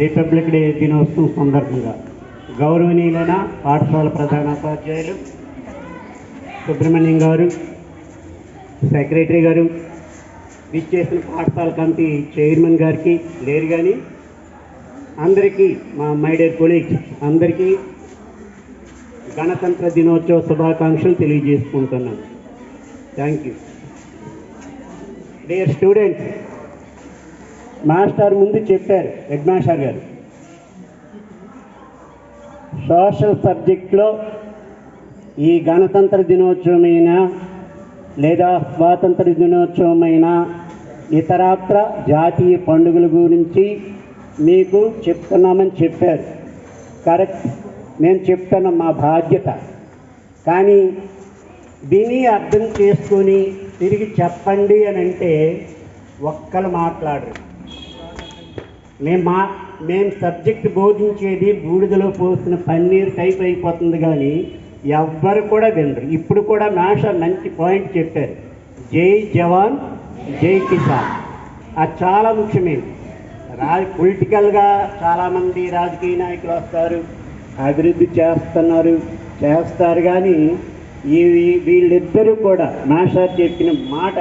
Republic day దినోత్సవం సందర్భంగా గౌరవనీయులైన పాఠశాల ప్రధానోపాధ్యాయులు సుబ్రహ్మణ్యం గారు, సెక్రటరీ గారు, విచ్చేసిన పాఠశాల కమిటీ చైర్మన్ గారికి లేరు కానీ అందరికీ, మా మై డియర్ కొలీగ్స్ అందరికీ గణతంత్ర దినోత్సవ శుభాకాంక్షలు తెలియజేసుకుంటున్నాను. Thank you. Dear students, master ముందు చెప్పారు, హెడ్ మాస్టర్ గారు, సోషల్ సబ్జెక్ట్లో ఈ గణతంత్ర దినోత్సవమైనా లేదా స్వాతంత్ర దినోత్సవమైనా ఇతరత్ర జాతీయ పండుగల గురించి మీకు చెప్తున్నామని చెప్పారు. కరెక్ట్, నేను చెప్తున్న మా బాధ్యత. కానీ విని అర్థం చేసుకొని తిరిగి చెప్పండి అని అంటే ఒక్కరు మాట్లాడరు. మేము సబ్జెక్ట్ బోధించేది బూడిదలో పోసిన పన్నీర్ టైప్ అయిపోతుంది, కానీ ఎవ్వరు కూడా వినరు. ఇప్పుడు కూడా మాస్టర్ మంచి పాయింట్ చెప్పారు, జై జవాన్ జై కిసాన్. అది చాలా ముఖ్యమైనది. పొలిటికల్గా చాలామంది రాజకీయ నాయకులు వస్తారు, అభివృద్ధి చేస్తారు, కానీ వీళ్ళిద్దరూ కూడా మాస్టర్ చెప్పిన మాట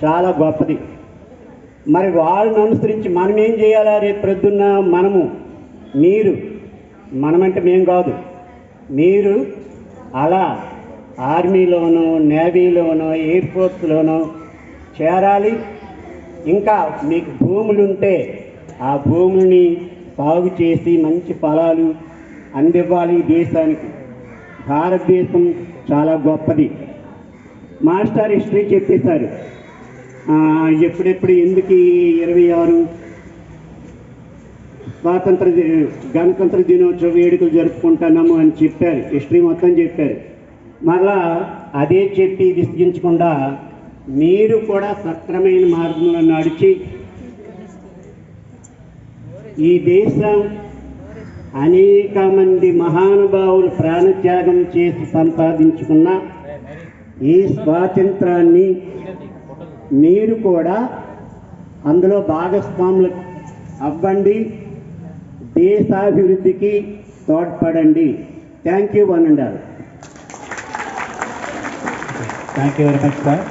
చాలా గొప్పది. మరి వాళ్ళని అనుసరించి మనం ఏం చేయాలా? రేపు ప్రొద్దున్న మనమంటే మేము కాదు, మీరు అలా ఆర్మీలోనో నేవీలోనో ఎయిర్ ఫోర్స్లోనో చేరాలి. ఇంకా మీకు భూములు ఉంటే ఆ భూముల్ని సాగు చేసి మంచి ఫలాలు అందివ్వాలి దేశానికి. భారతదేశం చాలా గొప్పది. మాస్టర్ హిస్టరీ చెప్పేశారు. ఎప్పుడెప్పుడు ఎందుకు 26 గణతంత్ర దినోత్సవ వేడుకలు జరుపుకుంటున్నాము అని చెప్పారు, హిస్టరీ మొత్తం చెప్పారు. మళ్ళా అదే చెప్పి విసిగించకుండా మీరు కూడా సక్రమైన మార్గంలో నడిచి ఈ దేశం అనేక మంది మహానుభావులు ప్రాణత్యాగం చేసి సంపాదించుకున్న ఈ స్వాతంత్రాన్ని మీరు కూడా అందులో భాగస్వాములు అవ్వండి, దేశాభివృద్ధికి తోడ్పడండి. Thank you. 1 and all. Thank you very much sir.